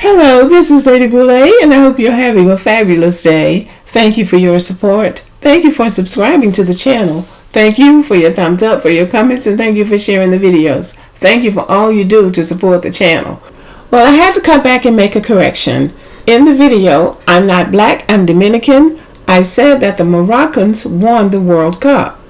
Hello, this is Lady Boulay, and I hope you're having a fabulous day. Thank you for your support. Thank you for subscribing to the channel. Thank you for your thumbs up, for your comments, and thank you for sharing the videos. Thank you for all you do to support the channel. Well, I had to cut back and make a correction. In the video, I'm not black, I'm Dominican. I said that the Moroccans won the World Cup.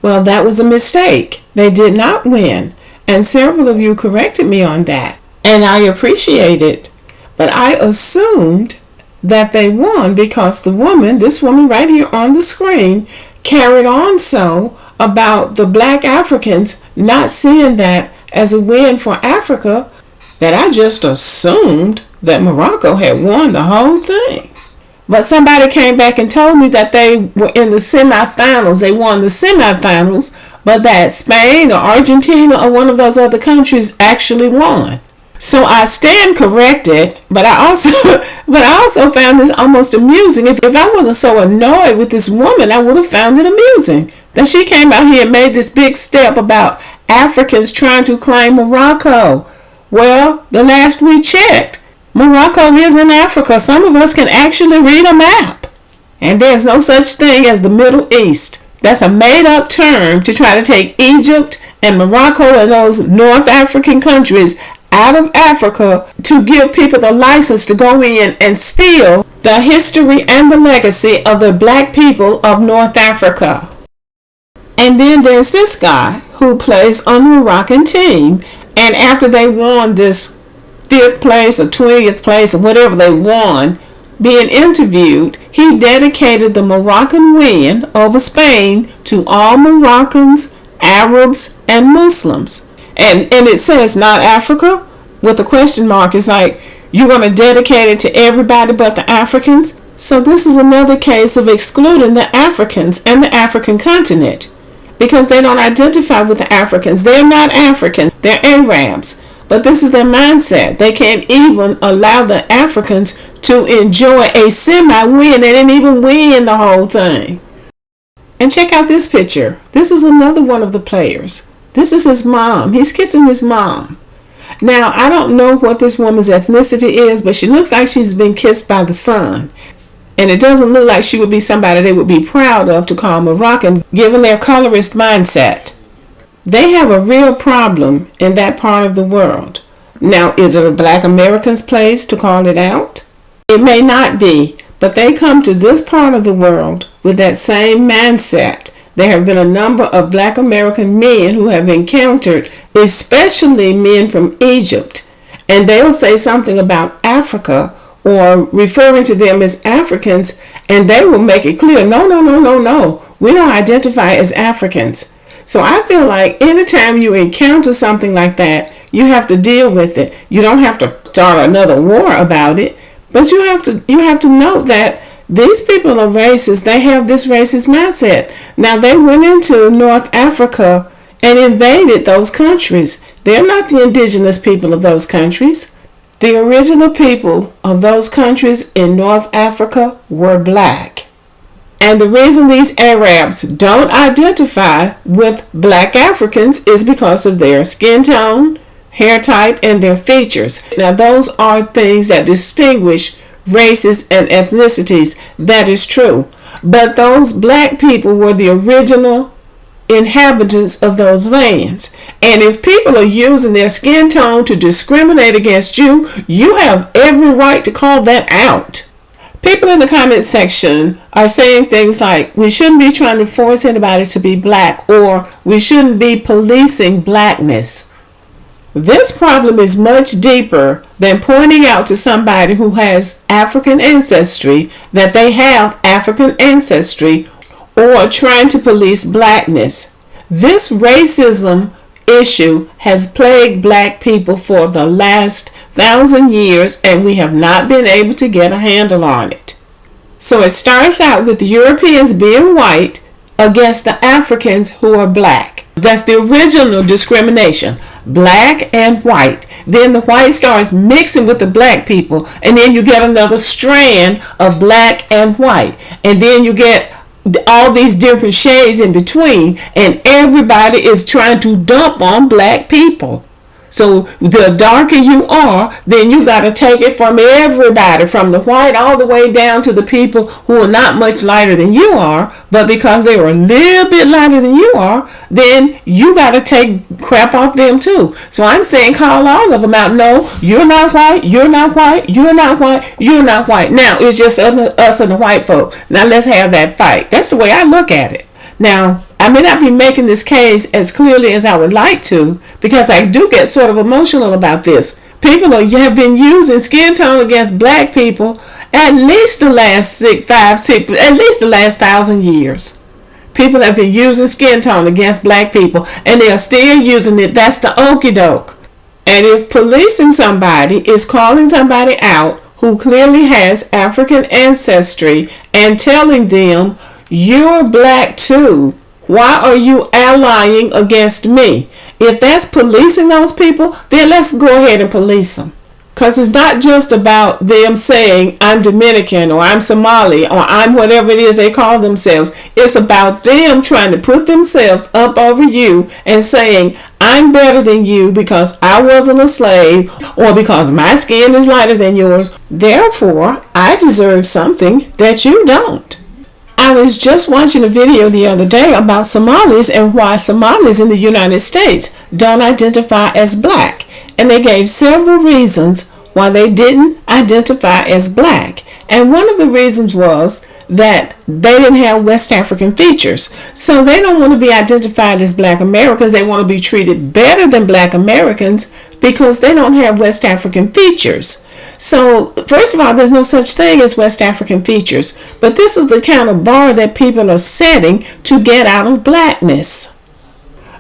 Well, that was a mistake. They did not win, and several of you corrected me on that, and I appreciate it. But I assumed that they won because this woman right here on the screen, carried on so about the black Africans not seeing that as a win for Africa, that I just assumed that Morocco had won the whole thing. But somebody came back and told me that they were in the semifinals. They won the semifinals, but that Spain or Argentina or one of those other countries actually won. So I stand corrected, but I also found this almost amusing. If I wasn't so annoyed with this woman, I would have found it amusing that she came out here and made this big step about Africans trying to claim Morocco. Well, the last we checked, Morocco is in Africa. Some of us can actually read a map. And there's no such thing as the Middle East. That's a made-up term to try to take Egypt and Morocco and those North African countries out of Africa to give people the license to go in and steal the history and the legacy of the black people of North Africa. And then there's this guy who plays on the Moroccan team, and after they won this 5th place or 20th place or whatever they won, being interviewed, he dedicated the Moroccan win over Spain to all Moroccans, Arabs, and Muslims. And it says not Africa with a question mark. It's like you're going to dedicate it to everybody but the Africans. So this is another case of excluding the Africans and the African continent because they don't identify with the Africans. They're not African. They're Arabs. But this is their mindset. They can't even allow the Africans to enjoy a semi-win. They didn't even win the whole thing. And check out this picture. This is another one of the players. This is his mom. He's kissing his mom. Now, I don't know what this woman's ethnicity is, but she looks like she's been kissed by the son. And it doesn't look like she would be somebody they would be proud of to call Moroccan, given their colorist mindset. They have a real problem in that part of the world. Now, is it a black American's place to call it out? It may not be, but they come to this part of the world with that same mindset. There have been a number of black American men who have encountered, especially men from Egypt, and they'll say something about Africa or referring to them as Africans, and they will make it clear, no, we don't identify as Africans. So I feel like anytime you encounter something like that, you have to deal with it. You don't have to start another war about it, but you have to note that these people are racist. They have this racist mindset. Now, they went into North Africa and invaded those countries. They're not the indigenous people of those countries. The original people of those countries in North Africa were black. And the reason these Arabs don't identify with black Africans is because of their skin tone, hair type, and their features. Now, those are things that distinguish races and ethnicities. That is true. But those black people were the original inhabitants of those lands. And if people are using their skin tone to discriminate against you, you have every right to call that out. People in the comment section are saying things like, we shouldn't be trying to force anybody to be black, or we shouldn't be policing blackness. This problem is much deeper than pointing out to somebody who has African ancestry that they have African ancestry, or trying to police blackness. This racism issue has plagued black people for the last 1,000 years, and we have not been able to get a handle on it. So it starts out with the Europeans being white against the Africans who are black. That's the original discrimination, black and white. Then the white starts mixing with the black people, and then you get another strand of black and white. And then you get all these different shades in between, and everybody is trying to dump on black people. So the darker you are, then you got to take it from everybody, from the white all the way down to the people who are not much lighter than you are, but because they are a little bit lighter than you are, then you got to take crap off them too. So I'm saying call all of them out. No, you're not white, you're not white, you're not white, you're not white. Now it's just us and the white folk. Now let's have that fight. That's the way I look at it. Now, I may not be making this case as clearly as I would like to, because I do get sort of emotional about this. People have been using skin tone against black people at least the last at least the last 1,000 years. People have been using skin tone against black people, and they are still using it. That's the okie doke. And if policing somebody is calling somebody out who clearly has African ancestry and telling them, you're black too, why are you allying against me? If that's policing those people, then let's go ahead and police them. Because it's not just about them saying, I'm Dominican or I'm Somali or I'm whatever it is they call themselves. It's about them trying to put themselves up over you and saying, I'm better than you because I wasn't a slave or because my skin is lighter than yours. Therefore, I deserve something that you don't. I was just watching a video the other day about Somalis and why Somalis in the United States don't identify as black. And they gave several reasons why they didn't identify as black. And one of the reasons was that they didn't have West African features. So they don't want to be identified as black Americans. They want to be treated better than black Americans because they don't have West African features. So, first of all, there's no such thing as West African features. But this is the kind of bar that people are setting to get out of blackness.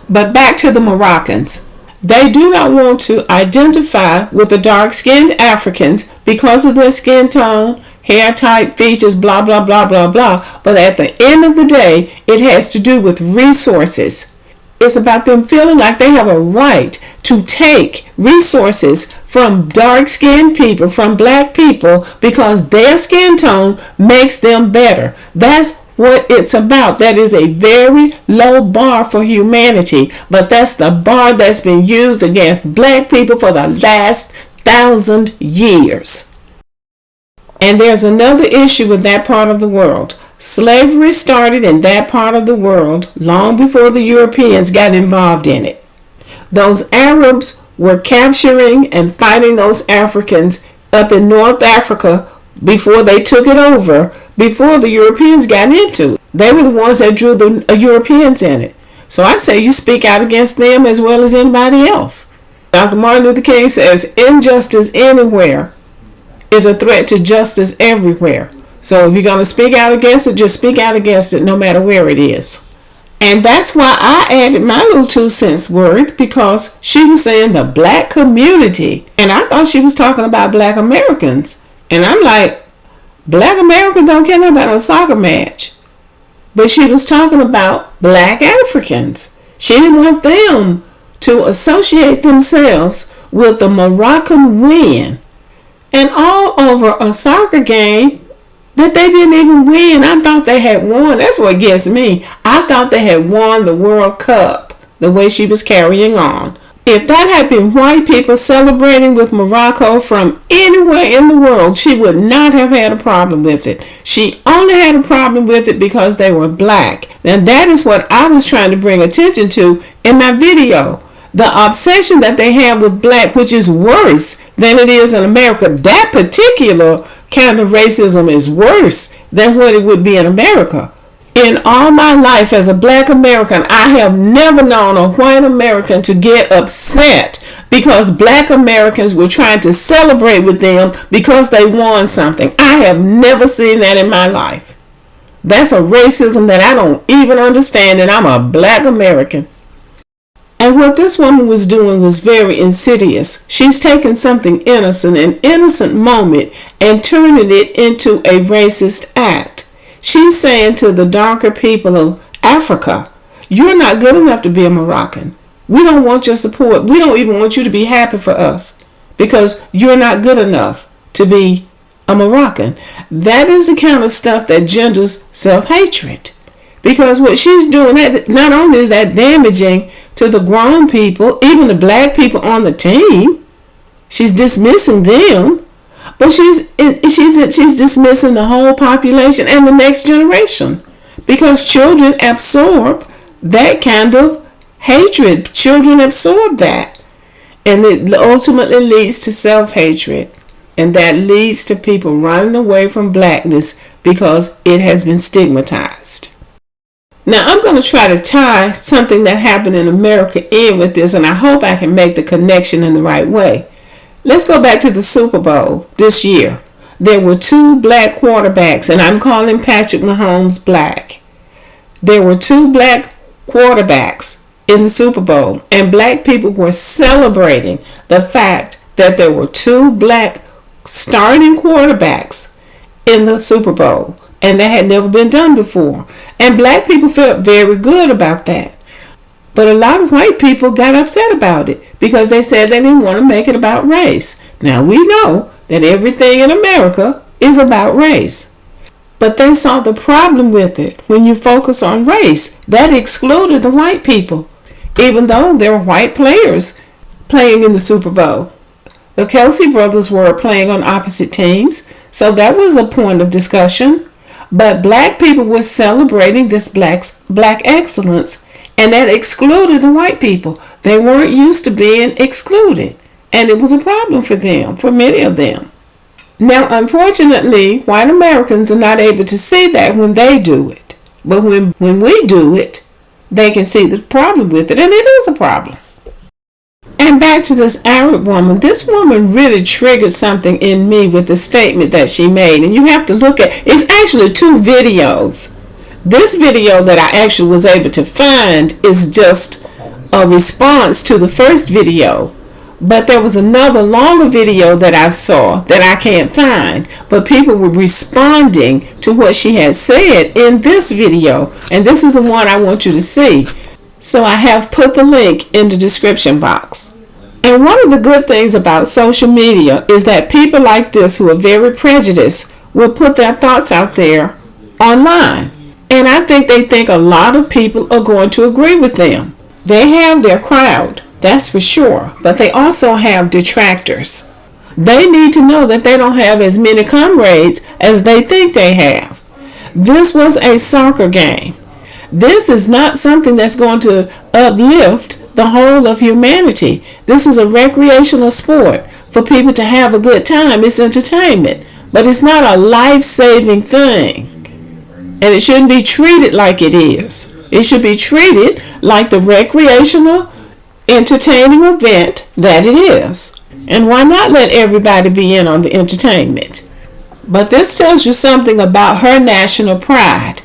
But back to the Moroccans. They do not want to identify with the dark-skinned Africans because of their skin tone, hair type, features, blah, blah, blah, blah, blah. But at the end of the day, it has to do with resources. It's about them feeling like they have a right to take resources from dark-skinned people, from black people, because their skin tone makes them better. That's what it's about. That is a very low bar for humanity, but that's the bar that's been used against black people for the last 1,000 years. And there's another issue with that part of the world. Slavery started in that part of the world long before the Europeans got involved in it. Those Arabs were capturing and fighting those Africans up in North Africa before they took it over, before the Europeans got into it. They were the ones that drew the Europeans in it. So I say you speak out against them as well as anybody else. Dr. Martin Luther King says injustice anywhere is a threat to justice everywhere. So if you're going to speak out against it, just speak out against it no matter where it is. And that's why I added my little 2 cents worth, because she was saying the black community. And I thought she was talking about black Americans. And I'm like, black Americans don't care about a soccer match. But she was talking about black Africans. She didn't want them to associate themselves with the Moroccan win. And all over a soccer game that they didn't even win. I thought they had won. That's what gets me. I thought they had won the World Cup the way she was carrying on. If that had been white people celebrating with Morocco from anywhere in the world, she would not have had a problem with it. She only had a problem with it because they were black. And that is what I was trying to bring attention to in my video. The obsession that they have with black, which is worse than it is in America. That particular kind of racism is worse than what it would be in America. In all my life as a black American, I have never known a white American to get upset because black Americans were trying to celebrate with them because they won something. I have never seen that in my life. That's a racism that I don't even understand, and I'm a black American. And what this woman was doing was very insidious. She's taking something innocent, an innocent moment, and turning it into a racist act. She's saying to the darker people of Africa, you're not good enough to be a Moroccan. We don't want your support. We don't even want you to be happy for us because you're not good enough to be a Moroccan. That is the kind of stuff that genders self-hatred. Because what she's doing, not only is that damaging to the grown people, even the black people on the team, she's dismissing them, but she's dismissing the whole population and the next generation, because children absorb that kind of hatred. Children absorb that, and it ultimately leads to self-hatred, and that leads to people running away from blackness because it has been stigmatized. Now, I'm going to try to tie something that happened in America in with this, and I hope I can make the connection in the right way. Let's go back to the Super Bowl this year. There were 2 black quarterbacks, and I'm calling Patrick Mahomes black. There were 2 black quarterbacks in the Super Bowl, and black people were celebrating the fact that there were 2 black starting quarterbacks in the Super Bowl, and that had never been done before. And black people felt very good about that. But a lot of white people got upset about it because they said they didn't want to make it about race. Now, we know that everything in America is about race. But they saw the problem with it. When you focus on race, that excluded the white people, even though there were white players playing in the Super Bowl. The Kelsey brothers were playing on opposite teams, so that was a point of discussion. But black people were celebrating this black excellence, and that excluded the white people. They weren't used to being excluded, and it was a problem for them, for many of them. Now, unfortunately, white Americans are not able to see that when they do it. But when we do it, they can see the problem with it, and it is a problem. And back to this Arab woman. This woman really triggered something in me with the statement that she made. And you have to look at, it's actually 2 videos. This video that I actually was able to find is just a response to the first video. But there was another longer video that I saw that I can't find. But people were responding to what she had said in this video. And this is the one I want you to see. So I have put the link in the description box. And one of the good things about social media is that people like this who are very prejudiced will put their thoughts out there online. And I think they think a lot of people are going to agree with them. They have their crowd, that's for sure, but they also have detractors. They need to know that they don't have as many comrades as they think they have. This was a soccer game. This is not something that's going to uplift the whole of humanity. This is a recreational sport for people to have a good time. It's entertainment, but it's not a life-saving thing. And it shouldn't be treated like it is. It should be treated like the recreational, entertaining event that it is. And why not let everybody be in on the entertainment? But this tells you something about her national pride.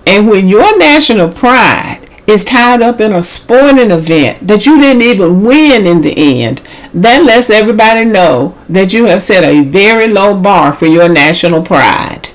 And when your national pride is tied up in a sporting event that you didn't even win in the end, that lets everybody know that you have set a very low bar for your national pride.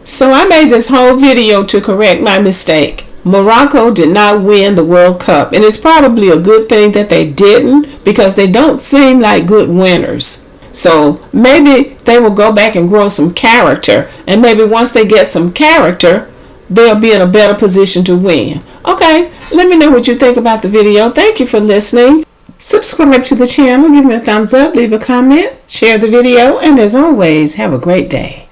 So I made this whole video to correct my mistake. Morocco did not win the World Cup, and it's probably a good thing that they didn't, because they don't seem like good winners. So maybe they will go back and grow some character, and maybe once they get some character, they'll be in a better position to win. Okay, let me know what you think about the video. Thank you for listening. Subscribe to the channel, give me a thumbs up, leave a comment, share the video, and as always, have a great day.